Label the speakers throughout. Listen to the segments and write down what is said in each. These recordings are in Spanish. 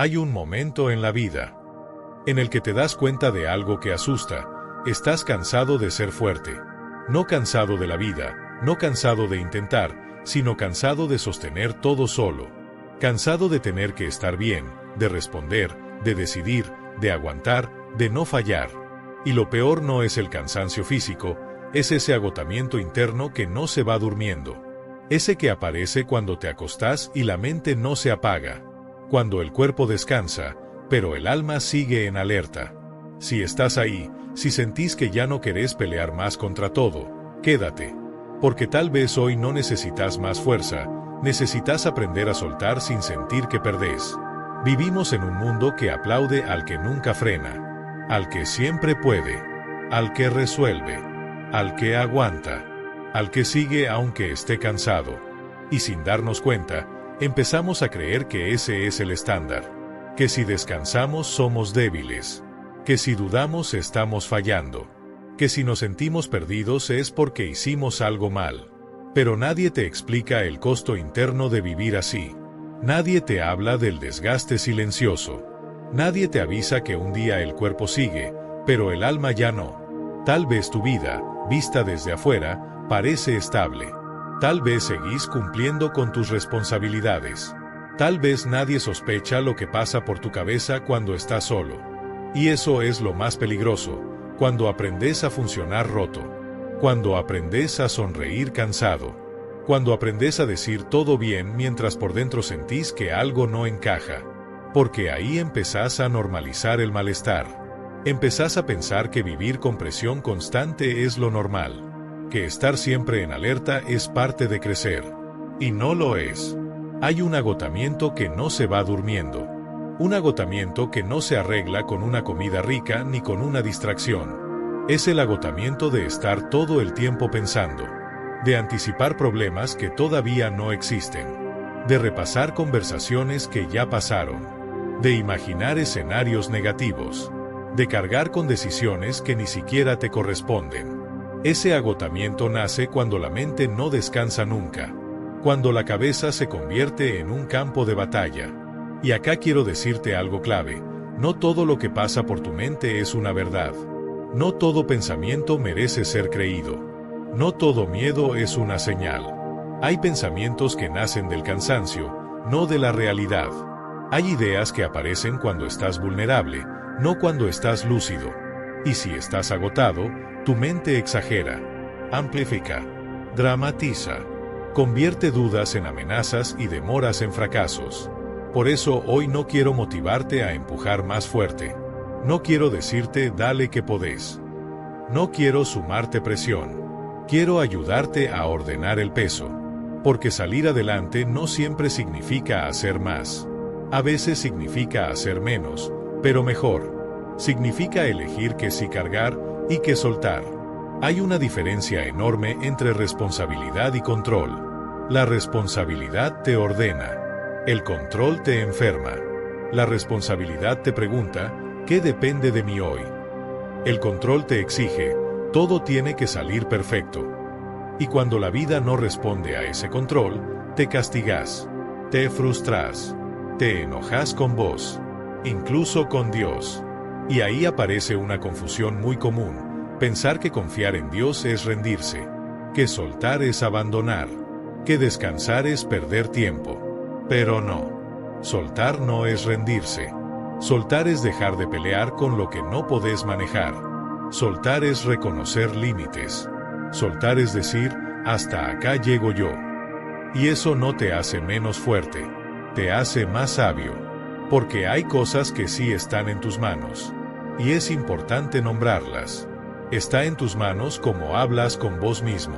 Speaker 1: Hay un momento en la vida en el que te das cuenta de algo que asusta. Estás cansado de ser fuerte. No cansado de la vida, no cansado de intentar, sino cansado de sostener todo solo. Cansado de tener que estar bien, de responder, de decidir, de aguantar, de no fallar. Y lo peor no es el cansancio físico, es ese agotamiento interno que no se va durmiendo. Ese que aparece cuando te acostás y la mente no se apaga. Cuando el cuerpo descansa, pero el alma sigue en alerta. Si estás ahí, si sentís que ya no querés pelear más contra todo, quédate. Porque tal vez hoy no necesitas más fuerza, necesitas aprender a soltar sin sentir que perdés. Vivimos en un mundo que aplaude al que nunca frena, al que siempre puede, al que resuelve, al que aguanta, al que sigue aunque esté cansado. Y sin darnos cuenta, empezamos a creer que ese es el estándar. Que si descansamos somos débiles, que si dudamos estamos fallando, que si nos sentimos perdidos es porque hicimos algo mal. Pero nadie te explica el costo interno de vivir así. Nadie te habla del desgaste silencioso. Nadie te avisa que un día el cuerpo sigue, pero el alma ya no. Tal vez tu vida, vista desde afuera, parece estable. Tal vez seguís cumpliendo con tus responsabilidades. Tal vez nadie sospecha lo que pasa por tu cabeza cuando estás solo. Y eso es lo más peligroso, cuando aprendes a funcionar roto. Cuando aprendes a sonreír cansado. Cuando aprendes a decir todo bien mientras por dentro sentís que algo no encaja. Porque ahí empezás a normalizar el malestar. Empezás a pensar que vivir con presión constante es lo normal. Que estar siempre en alerta es parte de crecer. Y no lo es. Hay un agotamiento que no se va durmiendo. Un agotamiento que no se arregla con una comida rica ni con una distracción. Es el agotamiento de estar todo el tiempo pensando. De anticipar problemas que todavía no existen. De repasar conversaciones que ya pasaron. De imaginar escenarios negativos. De cargar con decisiones que ni siquiera te corresponden. Ese agotamiento nace cuando la mente no descansa nunca. Cuando la cabeza se convierte en un campo de batalla. Y acá quiero decirte algo clave, no todo lo que pasa por tu mente es una verdad. No todo pensamiento merece ser creído. No todo miedo es una señal. Hay pensamientos que nacen del cansancio, no de la realidad. Hay ideas que aparecen cuando estás vulnerable, no cuando estás lúcido. Y si estás agotado, tu mente exagera, amplifica, dramatiza. Convierte dudas en amenazas y demoras en fracasos. Por eso hoy no quiero motivarte a empujar más fuerte. No quiero decirte dale que podés. No quiero sumarte presión. Quiero ayudarte a ordenar el peso. Porque salir adelante no siempre significa hacer más. A veces significa hacer menos, pero mejor. Significa elegir qué sí cargar y qué soltar. Hay una diferencia enorme entre responsabilidad y control. La responsabilidad te ordena. El control te enferma. La responsabilidad te pregunta, ¿qué depende de mí hoy? El control te exige, todo tiene que salir perfecto. Y cuando la vida no responde a ese control, te castigas, te frustras, te enojas con vos, incluso con Dios. Y ahí aparece una confusión muy común. Pensar que confiar en Dios es rendirse, que soltar es abandonar, que descansar es perder tiempo. Pero no. Soltar no es rendirse. Soltar es dejar de pelear con lo que no podés manejar. Soltar es reconocer límites. Soltar es decir, hasta acá llego yo. Y eso no te hace menos fuerte, te hace más sabio. Porque hay cosas que sí están en tus manos. Y es importante nombrarlas. Está en tus manos cómo hablas con vos mismo.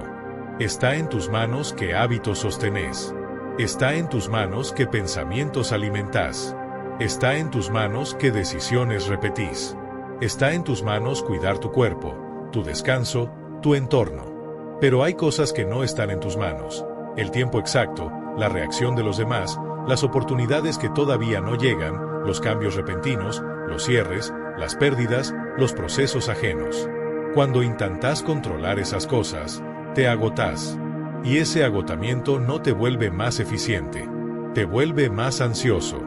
Speaker 1: Está en tus manos qué hábitos sostenés. Está en tus manos qué pensamientos alimentás. Está en tus manos qué decisiones repetís. Está en tus manos cuidar tu cuerpo, tu descanso, tu entorno. Pero hay cosas que no están en tus manos. El tiempo exacto, la reacción de los demás, las oportunidades que todavía no llegan, los cambios repentinos, los cierres, las pérdidas, los procesos ajenos. Cuando intentás controlar esas cosas, te agotás. Y ese agotamiento no te vuelve más eficiente. Te vuelve más ansioso,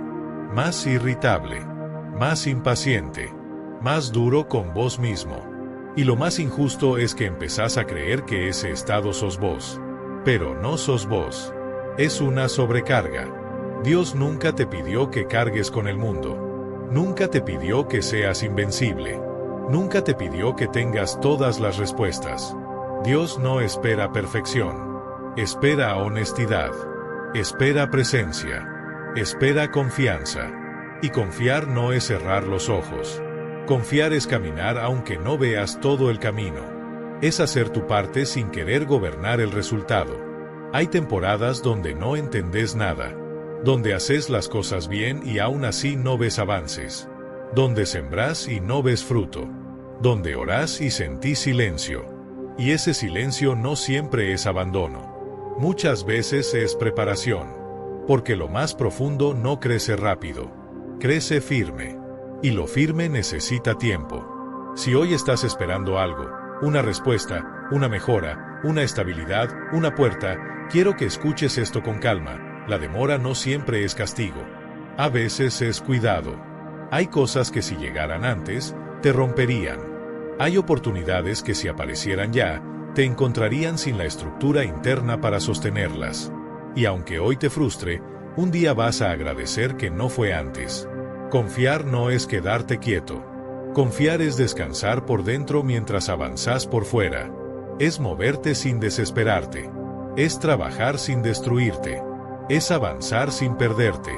Speaker 1: más irritable, más impaciente, más duro con vos mismo. Y lo más injusto es que empezás a creer que ese estado sos vos. Pero no sos vos. Es una sobrecarga. Dios nunca te pidió que cargues con el mundo. Nunca te pidió que seas invencible. Nunca te pidió que tengas todas las respuestas. Dios no espera perfección. Espera honestidad. Espera presencia. Espera confianza. Y confiar no es cerrar los ojos. Confiar es caminar aunque no veas todo el camino. Es hacer tu parte sin querer gobernar el resultado. Hay temporadas donde no entendés nada. Donde haces las cosas bien y aún así no ves avances. Donde sembrás y no ves fruto. Donde orás y sentís silencio. Y ese silencio no siempre es abandono. Muchas veces es preparación. Porque lo más profundo no crece rápido. Crece firme. Y lo firme necesita tiempo. Si hoy estás esperando algo, una respuesta, una mejora, una estabilidad, una puerta, quiero que escuches esto con calma. La demora no siempre es castigo. A veces es cuidado. Hay cosas que si llegaran antes, te romperían. Hay oportunidades que si aparecieran ya, te encontrarían sin la estructura interna para sostenerlas. Y aunque hoy te frustre, un día vas a agradecer que no fue antes. Confiar no es quedarte quieto. Confiar es descansar por dentro mientras avanzás por fuera. Es moverte sin desesperarte. Es trabajar sin destruirte. Es avanzar sin perderte.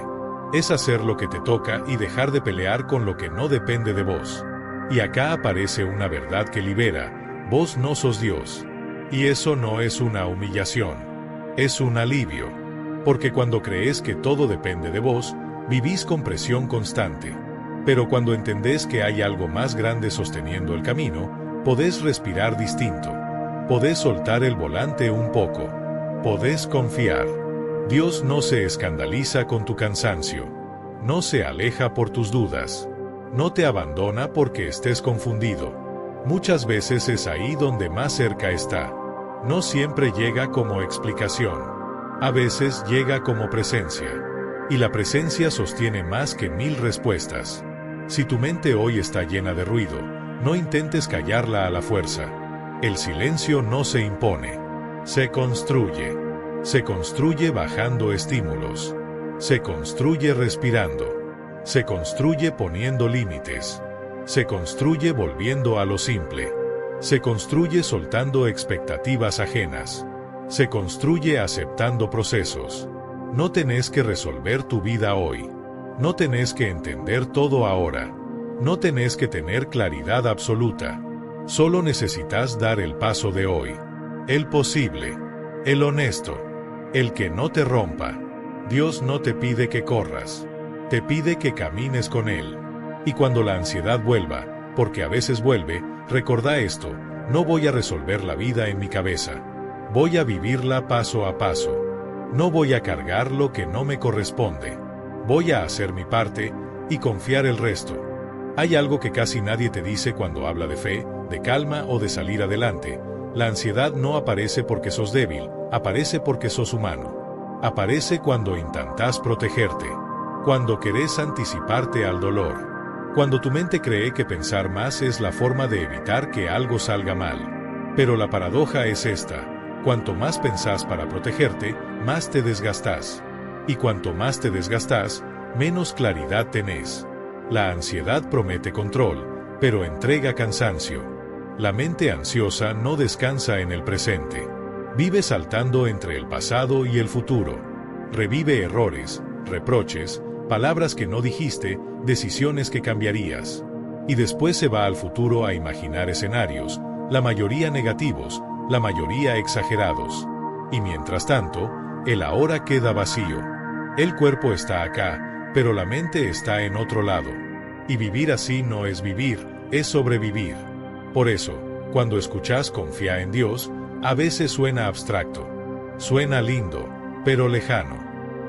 Speaker 1: Es hacer lo que te toca y dejar de pelear con lo que no depende de vos. Y acá aparece una verdad que libera. Vos no sos Dios. Y eso no es una humillación. Es un alivio. Porque cuando crees que todo depende de vos, vivís con presión constante. Pero cuando entendés que hay algo más grande sosteniendo el camino, podés respirar distinto. Podés soltar el volante un poco. Podés confiar. Dios no se escandaliza con tu cansancio. No se aleja por tus dudas. No te abandona porque estés confundido. Muchas veces es ahí donde más cerca está. No siempre llega como explicación. A veces llega como presencia. Y la presencia sostiene más que 1000 respuestas. Si tu mente hoy está llena de ruido, no intentes callarla a la fuerza. El silencio no se impone. Se construye. Se construye bajando estímulos. Se construye respirando. Se construye poniendo límites. Se construye volviendo a lo simple. Se construye soltando expectativas ajenas. Se construye aceptando procesos. No tenés que resolver tu vida hoy. No tenés que entender todo ahora. No tenés que tener claridad absoluta. Solo necesitas dar el paso de hoy. El posible. El honesto. El que no te rompa. Dios no te pide que corras. Te pide que camines con Él. Y cuando la ansiedad vuelva, porque a veces vuelve, recordá esto: no voy a resolver la vida en mi cabeza. Voy a vivirla paso a paso. No voy a cargar lo que no me corresponde. Voy a hacer mi parte y confiar el resto. Hay algo que casi nadie te dice cuando habla de fe, de calma o de salir adelante. La ansiedad no aparece porque sos débil, aparece porque sos humano. Aparece cuando intentás protegerte. Cuando querés anticiparte al dolor. Cuando tu mente cree que pensar más es la forma de evitar que algo salga mal. Pero la paradoja es esta: cuanto más pensás para protegerte, más te desgastás. Y cuanto más te desgastás, menos claridad tenés. La ansiedad promete control, pero entrega cansancio. La mente ansiosa no descansa en el presente. Vive saltando entre el pasado y el futuro. Revive errores, reproches, palabras que no dijiste, decisiones que cambiarías. Y después se va al futuro a imaginar escenarios, la mayoría negativos, la mayoría exagerados. Y mientras tanto, el ahora queda vacío. El cuerpo está acá, pero la mente está en otro lado. Y vivir así no es vivir, es sobrevivir. Por eso, cuando escuchás confía en Dios, a veces suena abstracto. Suena lindo, pero lejano.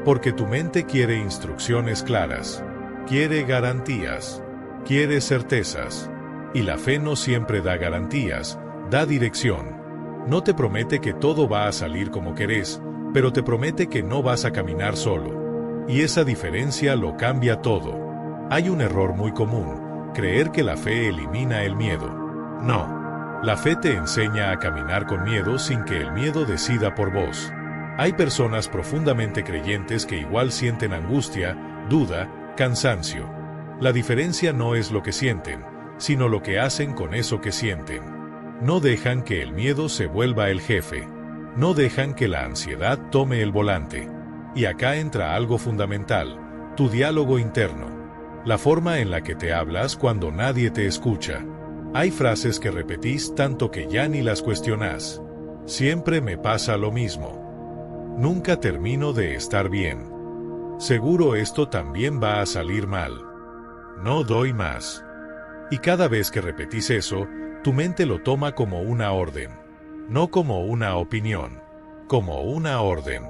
Speaker 1: Porque tu mente quiere instrucciones claras. Quiere garantías. Quiere certezas. Y la fe no siempre da garantías, da dirección. No te promete que todo va a salir como querés, pero te promete que no vas a caminar solo. Y esa diferencia lo cambia todo. Hay un error muy común, creer que la fe elimina el miedo. No. La fe te enseña a caminar con miedo sin que el miedo decida por vos. Hay personas profundamente creyentes que igual sienten angustia, duda, cansancio. La diferencia no es lo que sienten, sino lo que hacen con eso que sienten. No dejan que el miedo se vuelva el jefe. No dejan que la ansiedad tome el volante. Y acá entra algo fundamental, tu diálogo interno. La forma en la que te hablas cuando nadie te escucha. Hay frases que repetís tanto que ya ni las cuestionás. Siempre me pasa lo mismo. Nunca termino de estar bien. Seguro esto también va a salir mal. No doy más. Y cada vez que repetís eso, tu mente lo toma como una orden. No como una opinión. Como una orden.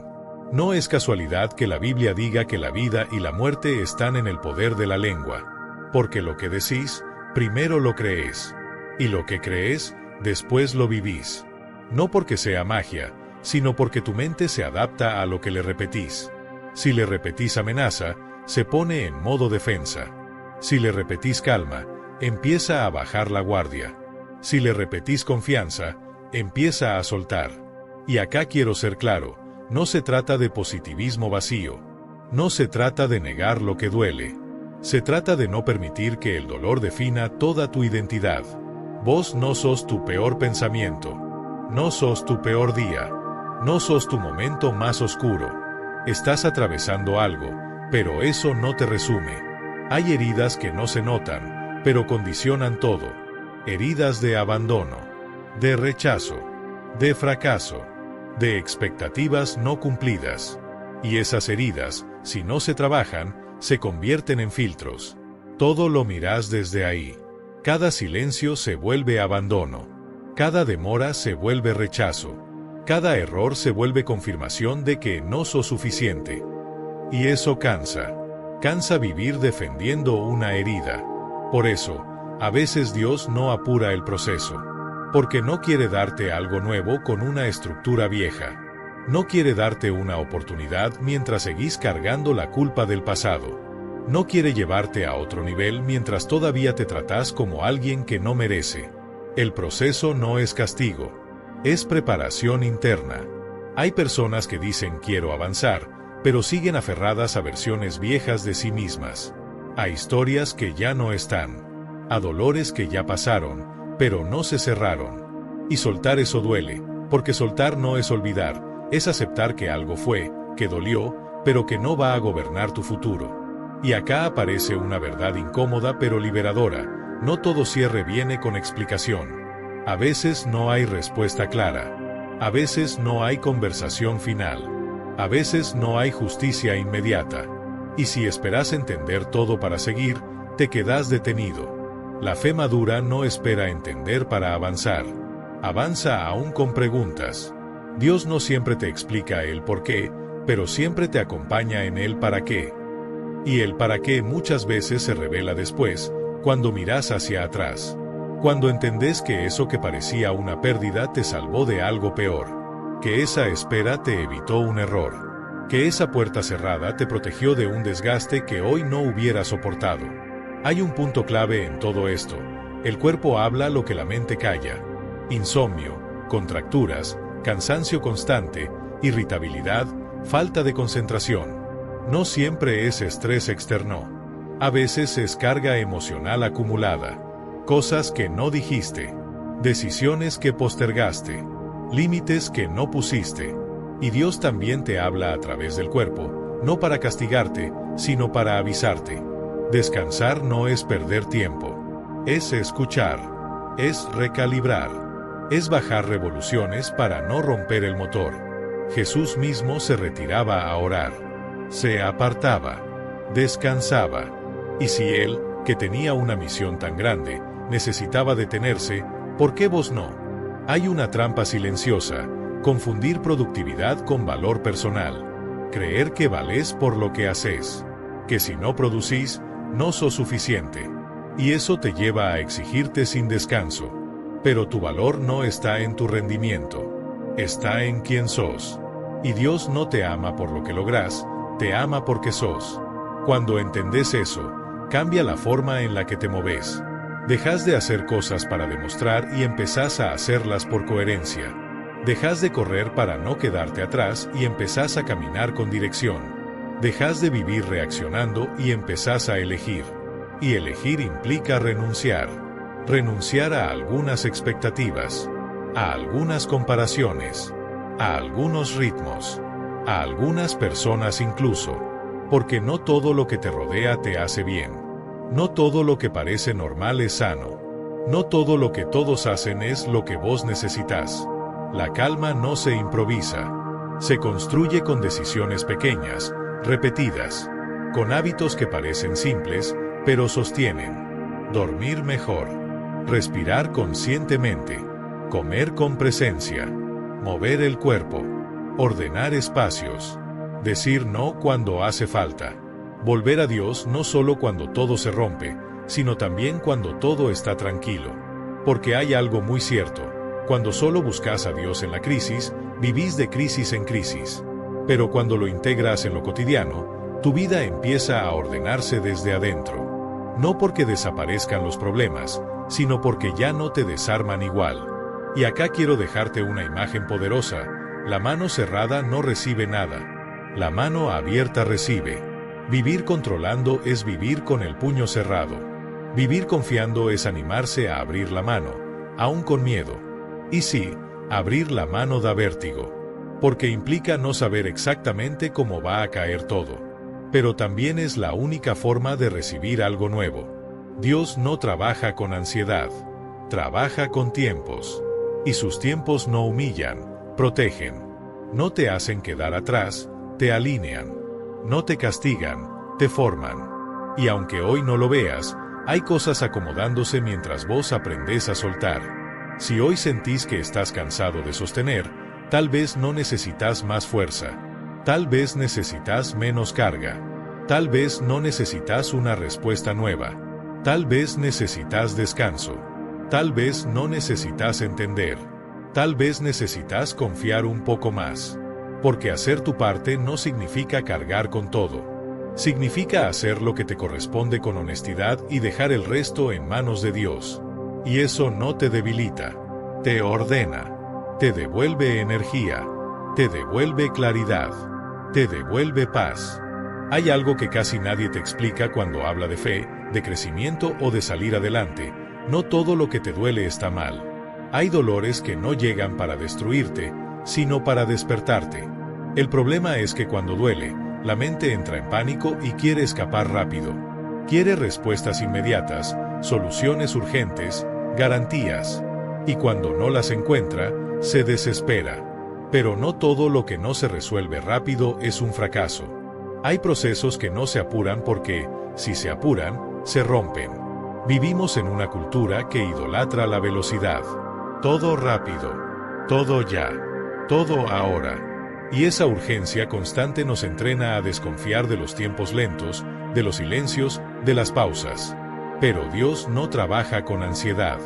Speaker 1: No es casualidad que la Biblia diga que la vida y la muerte están en el poder de la lengua. Porque lo que decís, primero lo crees. Y lo que crees, después lo vivís. No porque sea magia, sino porque tu mente se adapta a lo que le repetís. Si le repetís amenaza, se pone en modo defensa. Si le repetís calma, empieza a bajar la guardia. Si le repetís confianza, empieza a soltar. Y acá quiero ser claro, no se trata de positivismo vacío. No se trata de negar lo que duele. Se trata de no permitir que el dolor defina toda tu identidad. Vos no sos tu peor pensamiento. No sos tu peor día. No sos tu momento más oscuro. Estás atravesando algo, pero eso no te resume. Hay heridas que no se notan, pero condicionan todo. Heridas de abandono, de rechazo, de fracaso, de expectativas no cumplidas. Y esas heridas, si no se trabajan, se convierten en filtros. Todo lo mirás desde ahí. Cada silencio se vuelve abandono. Cada demora se vuelve rechazo. Cada error se vuelve confirmación de que no sos suficiente. Y eso cansa. Cansa vivir defendiendo una herida. Por eso, a veces Dios no apura el proceso. Porque no quiere darte algo nuevo con una estructura vieja. No quiere darte una oportunidad mientras seguís cargando la culpa del pasado. No quiere llevarte a otro nivel mientras todavía te tratás como alguien que no merece. El proceso no es castigo. Es preparación interna. Hay personas que dicen quiero avanzar, pero siguen aferradas a versiones viejas de sí mismas. A historias que ya no están. A dolores que ya pasaron, pero no se cerraron. Y soltar eso duele, porque soltar no es olvidar, es aceptar que algo fue, que dolió, pero que no va a gobernar tu futuro. Y acá aparece una verdad incómoda pero liberadora, no todo cierre viene con explicación. A veces no hay respuesta clara. A veces no hay conversación final. A veces no hay justicia inmediata. Y si esperas entender todo para seguir, te quedas detenido. La fe madura no espera entender para avanzar. Avanza aún con preguntas. Dios no siempre te explica el por qué, pero siempre te acompaña en el para qué. Y el para qué muchas veces se revela después, cuando miras hacia atrás. Cuando entendés que eso que parecía una pérdida te salvó de algo peor. Que esa espera te evitó un error. Que esa puerta cerrada te protegió de un desgaste que hoy no hubiera soportado. Hay un punto clave en todo esto. El cuerpo habla lo que la mente calla. Insomnio, contracturas, cansancio constante, irritabilidad, falta de concentración. No siempre es estrés externo. A veces es carga emocional acumulada. Cosas que no dijiste. Decisiones que postergaste. Límites que no pusiste. Y Dios también te habla a través del cuerpo, no para castigarte, sino para avisarte. Descansar no es perder tiempo. Es escuchar. Es recalibrar. Es bajar revoluciones para no romper el motor. Jesús mismo se retiraba a orar. Se apartaba. Descansaba. Y si Él, que tenía una misión tan grande, necesitaba detenerse, ¿por qué vos no? Hay una trampa silenciosa, confundir productividad con valor personal. Creer que valés por lo que haces. Que si no producís, no sos suficiente. Y eso te lleva a exigirte sin descanso. Pero tu valor no está en tu rendimiento. Está en quién sos. Y Dios no te ama por lo que lográs, te ama porque sos. Cuando entendés eso, cambia la forma en la que te moves. Dejas de hacer cosas para demostrar y empezás a hacerlas por coherencia. Dejas de correr para no quedarte atrás y empezás a caminar con dirección. Dejas de vivir reaccionando y empezás a elegir. Y elegir implica renunciar. Renunciar a algunas expectativas, a algunas comparaciones, a algunos ritmos, a algunas personas incluso. Porque no todo lo que te rodea te hace bien. No todo lo que parece normal es sano. No todo lo que todos hacen es lo que vos necesitas. La calma no se improvisa. Se construye con decisiones pequeñas, repetidas, con hábitos que parecen simples, pero sostienen. Dormir mejor. Respirar conscientemente. Comer con presencia. Mover el cuerpo. Ordenar espacios. Decir no cuando hace falta. Volver a Dios no solo cuando todo se rompe, sino también cuando todo está tranquilo. Porque hay algo muy cierto. Cuando solo buscas a Dios en la crisis, vivís de crisis en crisis. Pero cuando lo integras en lo cotidiano, tu vida empieza a ordenarse desde adentro. No porque desaparezcan los problemas, sino porque ya no te desarman igual. Y acá quiero dejarte una imagen poderosa. La mano cerrada no recibe nada. La mano abierta recibe. Vivir controlando es vivir con el puño cerrado. Vivir confiando es animarse a abrir la mano, aún con miedo. Y sí, abrir la mano da vértigo, porque implica no saber exactamente cómo va a caer todo. Pero también es la única forma de recibir algo nuevo. Dios no trabaja con ansiedad, trabaja con tiempos. Y sus tiempos no humillan, protegen. No te hacen quedar atrás, te alinean. No te castigan, te forman. Y aunque hoy no lo veas, hay cosas acomodándose mientras vos aprendés a soltar. Si hoy sentís que estás cansado de sostener, tal vez no necesitas más fuerza. Tal vez necesitas menos carga. Tal vez no necesitas una respuesta nueva. Tal vez necesitas descanso. Tal vez no necesitas entender. Tal vez necesitas confiar un poco más. Porque hacer tu parte no significa cargar con todo. Significa hacer lo que te corresponde con honestidad y dejar el resto en manos de Dios. Y eso no te debilita, te ordena, te devuelve energía, te devuelve claridad, te devuelve paz. Hay algo que casi nadie te explica cuando habla de fe, de crecimiento o de salir adelante. No todo lo que te duele está mal. Hay dolores que no llegan para destruirte, sino para despertarte. El problema es que cuando duele, la mente entra en pánico y quiere escapar rápido. Quiere respuestas inmediatas, soluciones urgentes, garantías. Y cuando no las encuentra, se desespera. Pero no todo lo que no se resuelve rápido es un fracaso. Hay procesos que no se apuran porque, si se apuran, se rompen. Vivimos en una cultura que idolatra la velocidad. Todo rápido. Todo ya. Todo ahora. Y esa urgencia constante nos entrena a desconfiar de los tiempos lentos, de los silencios, de las pausas. Pero Dios no trabaja con ansiedad.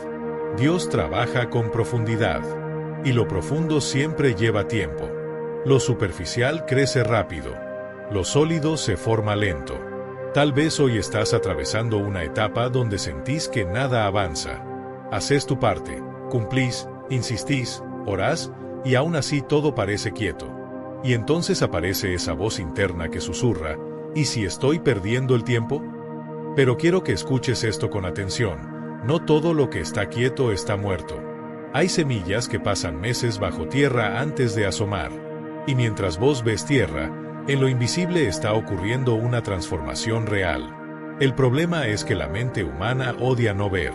Speaker 1: Dios trabaja con profundidad. Y lo profundo siempre lleva tiempo. Lo superficial crece rápido. Lo sólido se forma lento. Tal vez hoy estás atravesando una etapa donde sentís que nada avanza. Haces tu parte, cumplís, insistís, orás, y aún así todo parece quieto. Y entonces aparece esa voz interna que susurra, ¿y si estoy perdiendo el tiempo? Pero quiero que escuches esto con atención. No todo lo que está quieto está muerto. Hay semillas que pasan meses bajo tierra antes de asomar. Y mientras vos ves tierra, en lo invisible está ocurriendo una transformación real. El problema es que la mente humana odia no ver.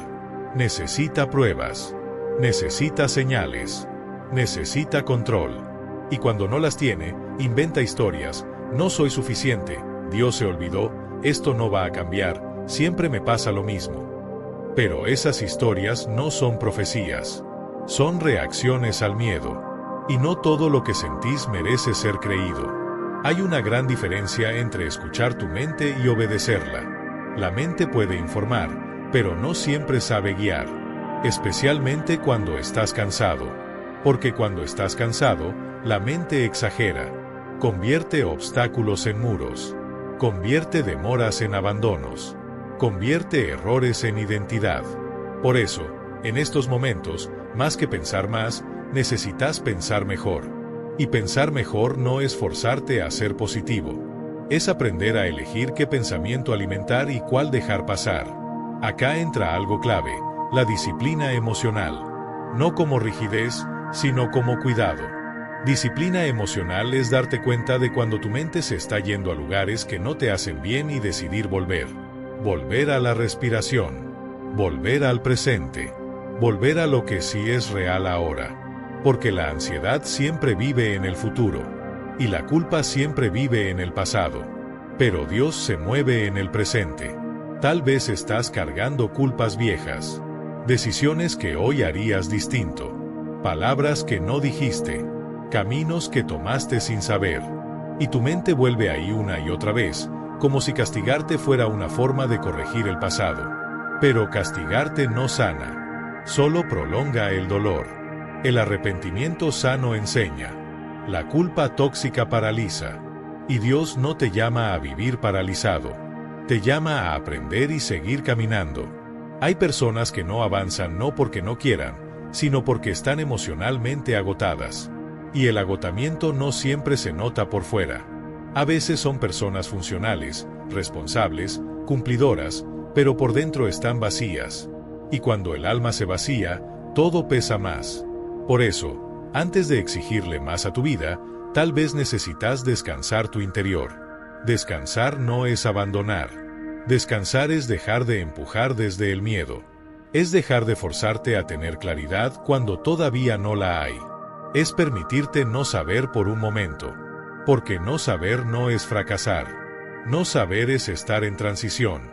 Speaker 1: Necesita pruebas. Necesita señales. Necesita control. Y cuando no las tiene, inventa historias. No soy suficiente, Dios se olvidó, esto no va a cambiar, siempre me pasa lo mismo. Pero esas historias no son profecías. Son reacciones al miedo. Y no todo lo que sentís merece ser creído. Hay una gran diferencia entre escuchar tu mente y obedecerla. La mente puede informar, pero no siempre sabe guiar. Especialmente cuando estás cansado. Porque cuando estás cansado, la mente exagera. Convierte obstáculos en muros. Convierte demoras en abandonos. Convierte errores en identidad. Por eso, en estos momentos, más que pensar más, necesitas pensar mejor. Y pensar mejor no es forzarte a ser positivo. Es aprender a elegir qué pensamiento alimentar y cuál dejar pasar. Acá entra algo clave, la disciplina emocional. No como rigidez, sino como cuidado. Disciplina emocional es darte cuenta de cuando tu mente se está yendo a lugares que no te hacen bien y decidir volver. Volver a la respiración. Volver al presente. Volver a lo que sí es real ahora. Porque la ansiedad siempre vive en el futuro. Y la culpa siempre vive en el pasado. Pero Dios se mueve en el presente. Tal vez estás cargando culpas viejas. Decisiones que hoy harías distinto. Palabras que no dijiste. Caminos que tomaste sin saber. Y tu mente vuelve ahí una y otra vez, como si castigarte fuera una forma de corregir el pasado. Pero castigarte no sana. Solo prolonga el dolor. El arrepentimiento sano enseña. La culpa tóxica paraliza. Y Dios no te llama a vivir paralizado. Te llama a aprender y seguir caminando. Hay personas que no avanzan no porque no quieran, sino porque están emocionalmente agotadas. Y el agotamiento no siempre se nota por fuera. A veces son personas funcionales, responsables, cumplidoras, pero por dentro están vacías. Y cuando el alma se vacía, todo pesa más. Por eso, antes de exigirle más a tu vida, tal vez necesitas descansar tu interior. Descansar no es abandonar. Descansar es dejar de empujar desde el miedo. Es dejar de forzarte a tener claridad cuando todavía no la hay. Es permitirte no saber por un momento. Porque no saber no es fracasar. No saber es estar en transición.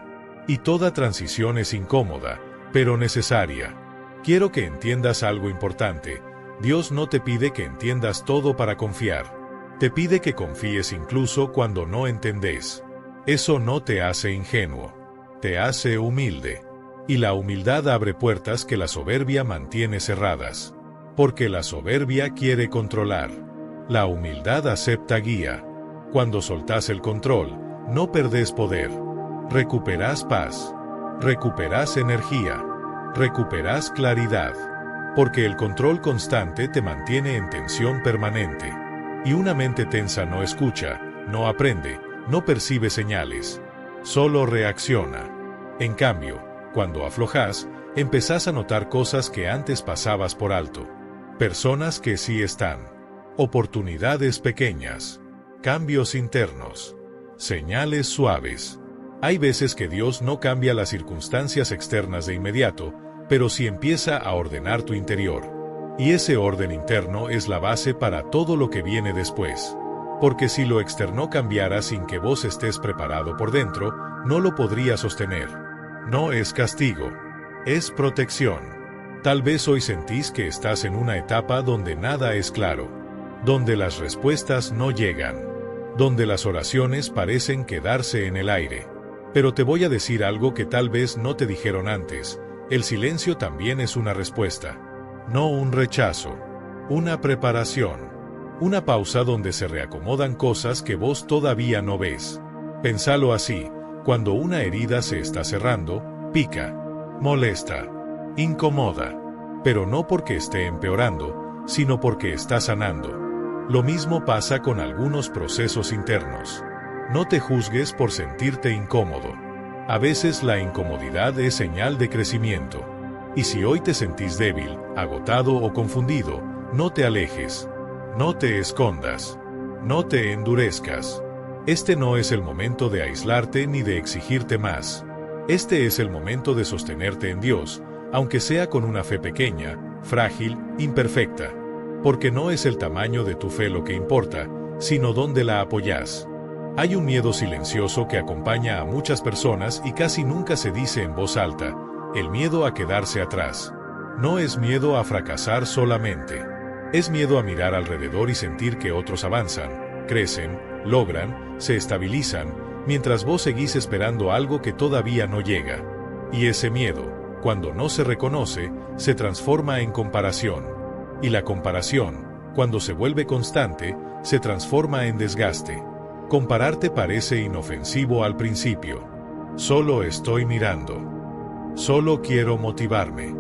Speaker 1: Y toda transición es incómoda, pero necesaria. Quiero que entiendas algo importante. Dios no te pide que entiendas todo para confiar. Te pide que confíes incluso cuando no entendés. Eso no te hace ingenuo. Te hace humilde. Y la humildad abre puertas que la soberbia mantiene cerradas. Porque la soberbia quiere controlar. La humildad acepta guía. Cuando soltás el control, no perdés poder. Recuperás paz. Recuperás energía. Recuperás claridad. Porque el control constante te mantiene en tensión permanente. Y una mente tensa no escucha, no aprende, no percibe señales. Solo reacciona. En cambio, cuando aflojás, empezás a notar cosas que antes pasabas por alto. Personas que sí están. Oportunidades pequeñas. Cambios internos. Señales suaves. Hay veces que Dios no cambia las circunstancias externas de inmediato, pero sí empieza a ordenar tu interior. Y ese orden interno es la base para todo lo que viene después. Porque si lo externo cambiara sin que vos estés preparado por dentro, no lo podría sostener. No es castigo. Es protección. Tal vez hoy sentís que estás en una etapa donde nada es claro. Donde las respuestas no llegan. Donde las oraciones parecen quedarse en el aire. Pero te voy a decir algo que tal vez no te dijeron antes. El silencio también es una respuesta. No un rechazo. Una preparación. Una pausa donde se reacomodan cosas que vos todavía no ves. Pensalo así, cuando una herida se está cerrando, pica, molesta, incomoda. Pero no porque esté empeorando, sino porque está sanando. Lo mismo pasa con algunos procesos internos. No te juzgues por sentirte incómodo. A veces la incomodidad es señal de crecimiento. Y si hoy te sentís débil, agotado o confundido, no te alejes. No te escondas. No te endurezcas. Este no es el momento de aislarte ni de exigirte más. Este es el momento de sostenerte en Dios, aunque sea con una fe pequeña, frágil, imperfecta. Porque no es el tamaño de tu fe lo que importa, sino dónde la apoyás. Hay un miedo silencioso que acompaña a muchas personas y casi nunca se dice en voz alta, el miedo a quedarse atrás. No es miedo a fracasar solamente. Es miedo a mirar alrededor y sentir que otros avanzan, crecen, logran, se estabilizan, mientras vos seguís esperando algo que todavía no llega. Y ese miedo, cuando no se reconoce, se transforma en comparación. Y la comparación, Cuando se vuelve constante, se transforma en desgaste. Compararte parece inofensivo al principio. Solo estoy mirando. Solo quiero motivarme.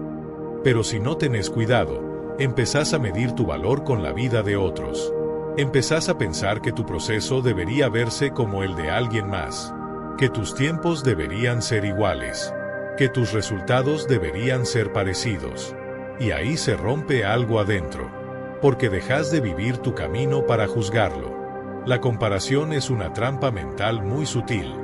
Speaker 1: Pero si no tenés cuidado, empezás a medir tu valor con la vida de otros. Empezás a pensar que tu proceso debería verse como el de alguien más. Que tus tiempos deberían ser iguales. Que tus resultados deberían ser parecidos. Y ahí se rompe algo adentro. Porque dejas de vivir tu camino para juzgarlo. La comparación es una trampa mental muy sutil.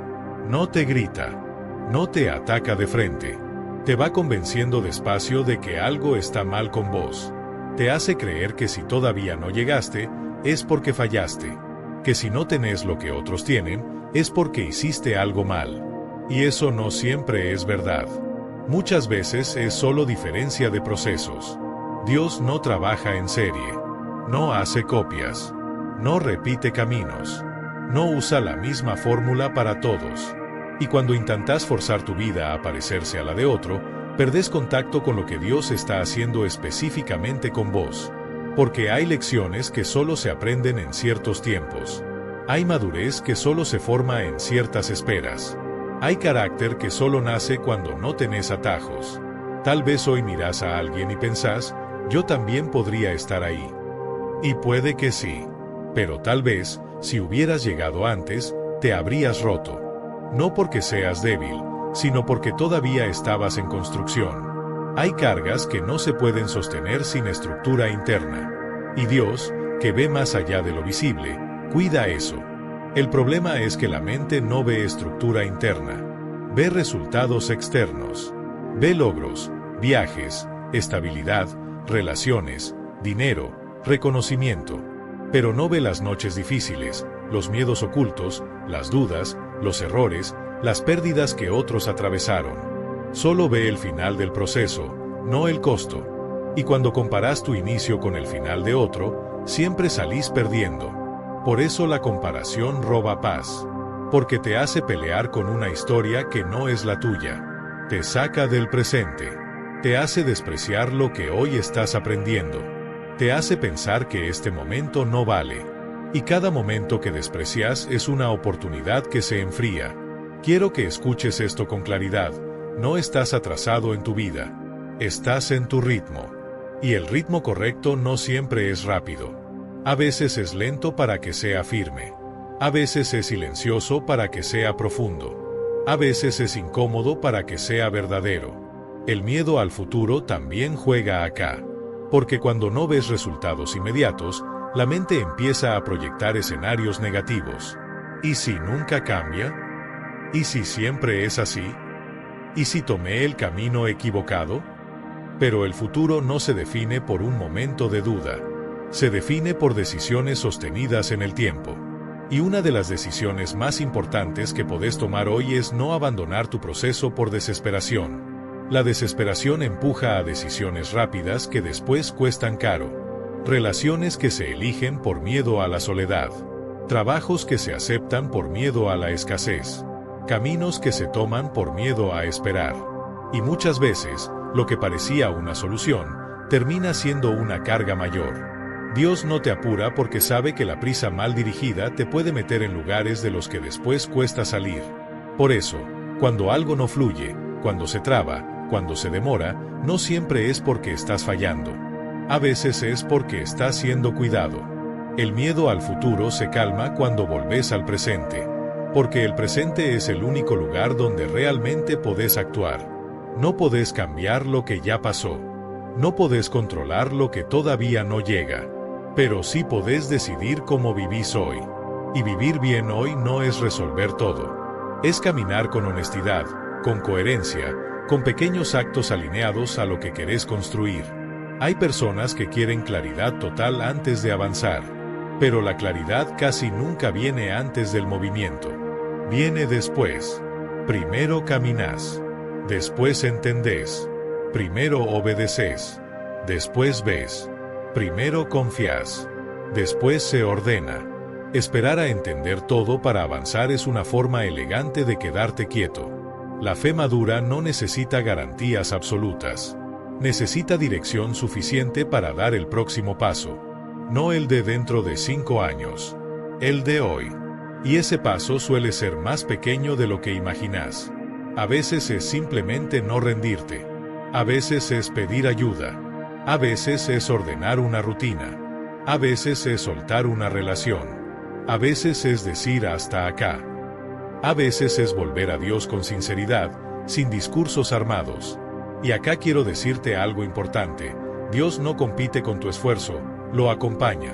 Speaker 1: No te grita. No te ataca de frente. Te va convenciendo despacio de que algo está mal con vos. Te hace creer que si todavía no llegaste, es porque fallaste. Que si no tenés lo que otros tienen, es porque hiciste algo mal. Y eso no siempre es verdad. Muchas veces es solo diferencia de procesos. Dios no trabaja en serie. No hace copias. No repite caminos. No usa la misma fórmula para todos. Y cuando intentás forzar tu vida a parecerse a la de otro, perdés contacto con lo que Dios está haciendo específicamente con vos. Porque hay lecciones que solo se aprenden en ciertos tiempos. Hay madurez que solo se forma en ciertas esperas. Hay carácter que solo nace cuando no tenés atajos. Tal vez hoy mirás a alguien y pensás, yo también podría estar ahí. Y puede que sí. Pero tal vez, si hubieras llegado antes, te habrías roto. No porque seas débil, sino porque todavía estabas en construcción. Hay cargas que no se pueden sostener sin estructura interna. Y Dios, que ve más allá de lo visible, cuida eso. El problema es que la mente no ve estructura interna. Ve resultados externos. Ve logros, viajes, estabilidad, relaciones, dinero, reconocimiento. Pero no ve las noches difíciles, los miedos ocultos, las dudas, los errores, las pérdidas que otros atravesaron. Solo ve el final del proceso, no el costo. Y cuando comparas tu inicio con el final de otro, siempre salís perdiendo. Por eso la comparación roba paz. Porque te hace pelear con una historia que no es la tuya. Te saca del presente. Te hace despreciar lo que hoy estás aprendiendo. Te hace pensar que este momento no vale. Y cada momento que desprecias es una oportunidad que se enfría. Quiero que escuches esto con claridad. No estás atrasado en tu vida. Estás en tu ritmo. Y el ritmo correcto no siempre es rápido. A veces es lento para que sea firme. A veces es silencioso para que sea profundo. A veces es incómodo para que sea verdadero. El miedo al futuro también juega acá. Porque cuando no ves resultados inmediatos, la mente empieza a proyectar escenarios negativos. ¿Y si nunca cambia? ¿Y si siempre es así? ¿Y si tomé el camino equivocado? Pero el futuro no se define por un momento de duda. Se define por decisiones sostenidas en el tiempo. Y una de las decisiones más importantes que podés tomar hoy es no abandonar tu proceso por desesperación. La desesperación empuja a decisiones rápidas que después cuestan caro. Relaciones que se eligen por miedo a la soledad. Trabajos que se aceptan por miedo a la escasez. Caminos que se toman por miedo a esperar. Y muchas veces, lo que parecía una solución, termina siendo una carga mayor. Dios no te apura porque sabe que la prisa mal dirigida te puede meter en lugares de los que después cuesta salir. Por eso, cuando algo no fluye, cuando se traba, cuando se demora, no siempre es porque estás fallando. A veces es porque estás siendo cuidado. El miedo al futuro se calma cuando volvés al presente. Porque el presente es el único lugar donde realmente podés actuar. No podés cambiar lo que ya pasó. No podés controlar lo que todavía no llega. Pero sí podés decidir cómo vivís hoy. Y vivir bien hoy no es resolver todo. Es caminar con honestidad, con coherencia, con pequeños actos alineados a lo que querés construir. Hay personas que quieren claridad total antes de avanzar. Pero la claridad casi nunca viene antes del movimiento. Viene después. Primero caminás. Después entendés. Primero obedeces. Después ves. Primero confías. Después se ordena. Esperar a entender todo para avanzar es una forma elegante de quedarte quieto. La fe madura no necesita garantías absolutas. Necesita dirección suficiente para dar el próximo paso. No el de dentro de 5 años. El de hoy. Y ese paso suele ser más pequeño de lo que imaginas. A veces es simplemente no rendirte. A veces es pedir ayuda. A veces es ordenar una rutina. A veces es soltar una relación. A veces es decir hasta acá. A veces es volver a Dios con sinceridad, sin discursos armados. Y acá quiero decirte algo importante. Dios no compite con tu esfuerzo, lo acompaña.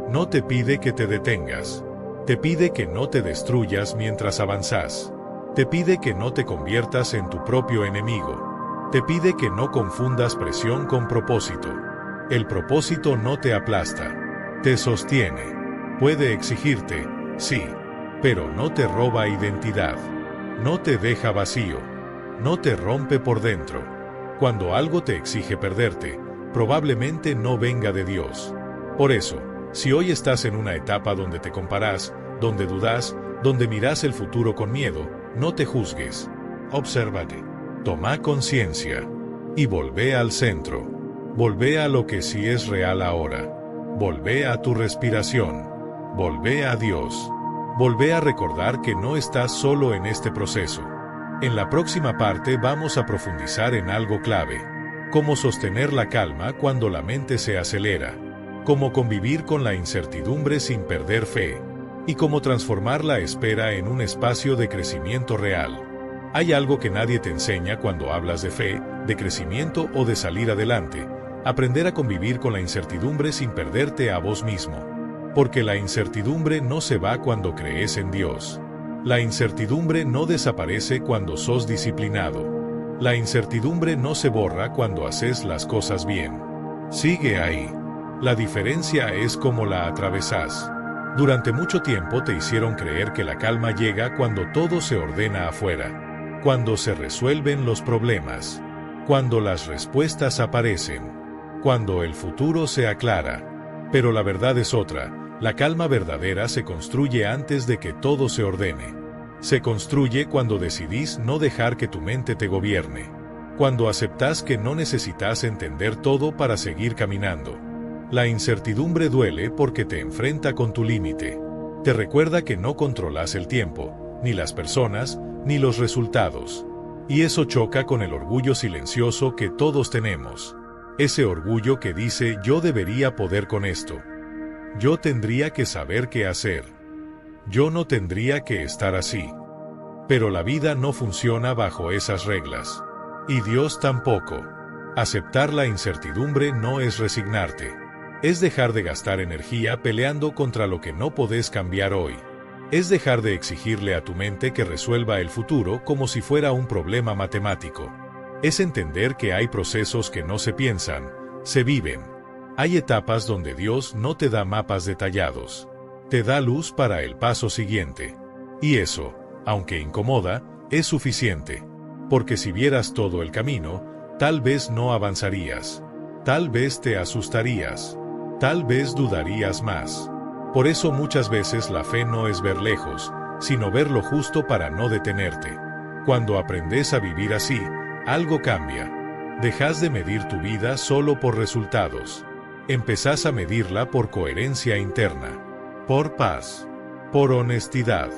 Speaker 1: No te pide que te detengas. Te pide que no te destruyas mientras avanzas. Te pide que no te conviertas en tu propio enemigo. Te pide que no confundas presión con propósito. El propósito no te aplasta. Te sostiene. Puede exigirte, sí, pero no te roba identidad. No te deja vacío. No te rompe por dentro. Cuando algo te exige perderte, probablemente no venga de Dios. Por eso, si hoy estás en una etapa donde te comparas, donde dudas, donde miras el futuro con miedo, no te juzgues. Obsérvate. Toma conciencia. Y volvé al centro. Volvé a lo que sí es real ahora. Volvé a tu respiración. Volvé a Dios. Volvé a recordar que no estás solo en este proceso. En la próxima parte vamos a profundizar en algo clave. Cómo sostener la calma cuando la mente se acelera. Cómo convivir con la incertidumbre sin perder fe. Y cómo transformar la espera en un espacio de crecimiento real. Hay algo que nadie te enseña cuando hablas de fe, de crecimiento o de salir adelante. Aprender a convivir con la incertidumbre sin perderte a vos mismo. Porque la incertidumbre no se va cuando crees en Dios. La incertidumbre no desaparece cuando sos disciplinado. La incertidumbre no se borra cuando haces las cosas bien. Sigue ahí. La diferencia es cómo la atravesás. Durante mucho tiempo te hicieron creer que la calma llega cuando todo se ordena afuera. Cuando se resuelven los problemas. Cuando las respuestas aparecen. Cuando el futuro se aclara. Pero la verdad es otra. La calma verdadera se construye antes de que todo se ordene. Se construye cuando decidís no dejar que tu mente te gobierne. Cuando aceptás que no necesitas entender todo para seguir caminando. La incertidumbre duele porque te enfrenta con tu límite. Te recuerda que no controlas el tiempo, ni las personas, ni los resultados. Y eso choca con el orgullo silencioso que todos tenemos. Ese orgullo que dice yo debería poder con esto. Yo tendría que saber qué hacer. Yo no tendría que estar así. Pero la vida no funciona bajo esas reglas. Y Dios tampoco. Aceptar la incertidumbre no es resignarte. Es dejar de gastar energía peleando contra lo que no podés cambiar hoy. Es dejar de exigirle a tu mente que resuelva el futuro como si fuera un problema matemático. Es entender que hay procesos que no se piensan, se viven. Hay etapas donde Dios no te da mapas detallados. Te da luz para el paso siguiente. Y eso, aunque incomoda, es suficiente. Porque si vieras todo el camino, tal vez no avanzarías. Tal vez te asustarías. Tal vez dudarías más. Por eso muchas veces la fe no es ver lejos, sino ver lo justo para no detenerte. Cuando aprendes a vivir así, algo cambia. Dejas de medir tu vida solo por resultados. Empezás a medirla por coherencia interna, por paz, por honestidad,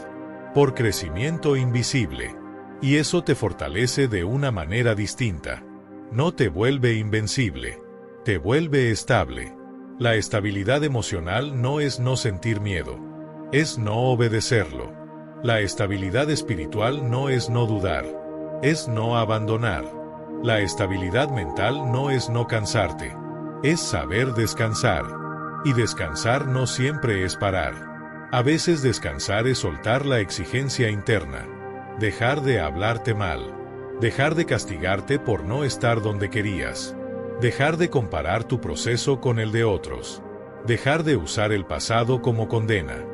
Speaker 1: por crecimiento invisible. Y eso te fortalece de una manera distinta. No te vuelve invencible, te vuelve estable. La estabilidad emocional no es no sentir miedo, es no obedecerlo. La estabilidad espiritual no es no dudar, es no abandonar. La estabilidad mental no es no cansarte, es saber descansar. Y descansar no siempre es parar. A veces descansar es soltar la exigencia interna, dejar de hablarte mal, dejar de castigarte por no estar donde querías. Dejar de comparar tu proceso con el de otros. Dejar de usar el pasado como condena.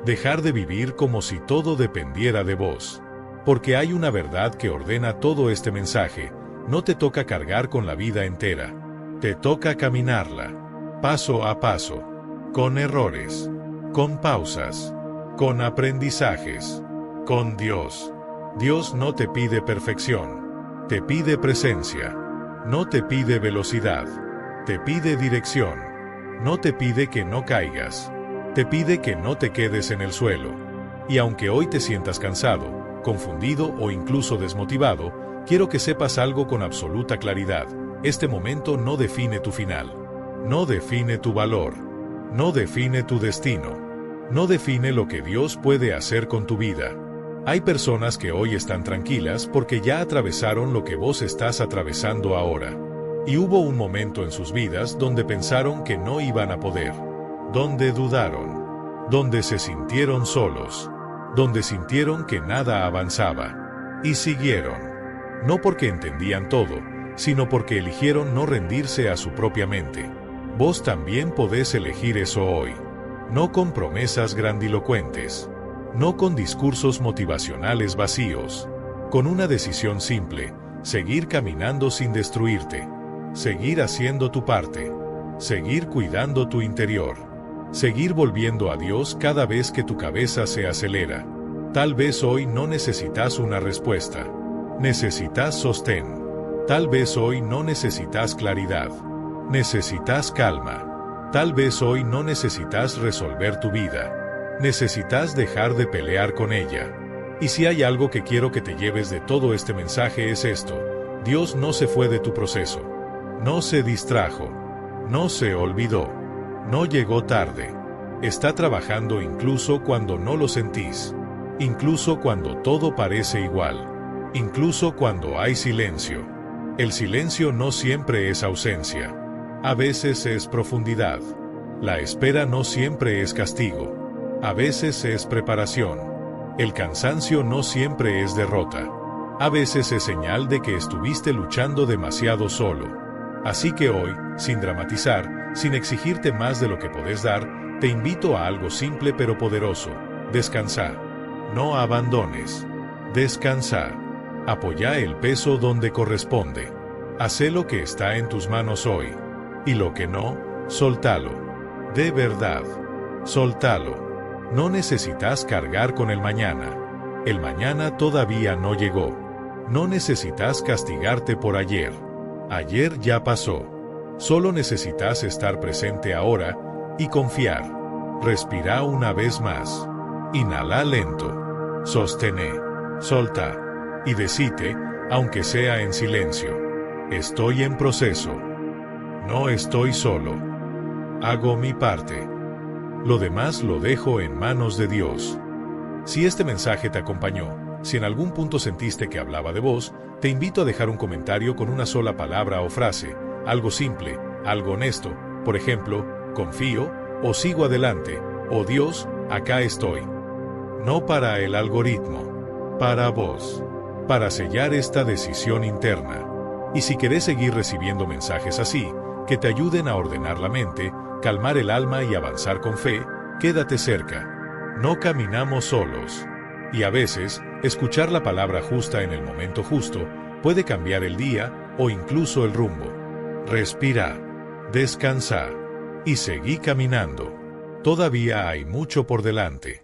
Speaker 1: Dejar de vivir como si todo dependiera de vos. Porque hay una verdad que ordena todo este mensaje. No te toca cargar con la vida entera. Te toca caminarla. Paso a paso. Con errores. Con pausas. Con aprendizajes. Con Dios. Dios no te pide perfección. Te pide presencia. No te pide velocidad, te pide dirección. No te pide que no caigas. Te pide que no te quedes en el suelo. Y aunque hoy te sientas cansado, confundido o incluso desmotivado, quiero que sepas algo con absoluta claridad. Este momento no define tu final. No define tu valor. No define tu destino. No define lo que Dios puede hacer con tu vida. Hay personas que hoy están tranquilas porque ya atravesaron lo que vos estás atravesando ahora. Y hubo un momento en sus vidas donde pensaron que no iban a poder. Donde dudaron. Donde se sintieron solos. Donde sintieron que nada avanzaba. Y siguieron. No porque entendían todo, sino porque eligieron no rendirse a su propia mente. Vos también podés elegir eso hoy. No con promesas grandilocuentes. No con discursos motivacionales vacíos. Con una decisión simple: seguir caminando sin destruirte. Seguir haciendo tu parte. Seguir cuidando tu interior. Seguir volviendo a Dios cada vez que tu cabeza se acelera. Tal vez hoy no necesitas una respuesta. Necesitas sostén. Tal vez hoy no necesitas claridad. Necesitas calma. Tal vez hoy no necesitas resolver tu vida. Necesitas dejar de pelear con ella. Y si hay algo que quiero que te lleves de todo este mensaje es esto: Dios no se fue de tu proceso. No se distrajo. No se olvidó. No llegó tarde. Está trabajando incluso cuando no lo sentís. Incluso cuando todo parece igual. Incluso cuando hay silencio. El silencio no siempre es ausencia. A veces es profundidad. La espera no siempre es castigo. A veces es preparación. El cansancio no siempre es derrota. A veces es señal de que estuviste luchando demasiado solo. Así que hoy, sin dramatizar, sin exigirte más de lo que podés dar, te invito a algo simple pero poderoso: descansa. No abandones. Descansa. Apoya el peso donde corresponde. Hacé lo que está en tus manos hoy. Y lo que no, soltalo. De verdad. Soltalo. No necesitas cargar con el mañana. El mañana todavía no llegó. No necesitas castigarte por ayer. Ayer ya pasó. Solo necesitas estar presente ahora y confiar. Respira una vez más. Inhala lento. Sostené. Solta. Y decite, aunque sea en silencio: estoy en proceso. No estoy solo. Hago mi parte. Lo demás lo dejo en manos de Dios. Si este mensaje te acompañó, si en algún punto sentiste que hablaba de vos, te invito a dejar un comentario con una sola palabra o frase, algo simple, algo honesto, por ejemplo: confío, o sigo adelante, o Dios, acá estoy. No para el algoritmo, para vos. Para sellar esta decisión interna. Y si querés seguir recibiendo mensajes así, que te ayuden a ordenar la mente, calmar el alma y avanzar con fe, quédate cerca. No caminamos solos. Y a veces, escuchar la palabra justa en el momento justo puede cambiar el día o incluso el rumbo. Respira, descansa y seguí caminando. Todavía hay mucho por delante.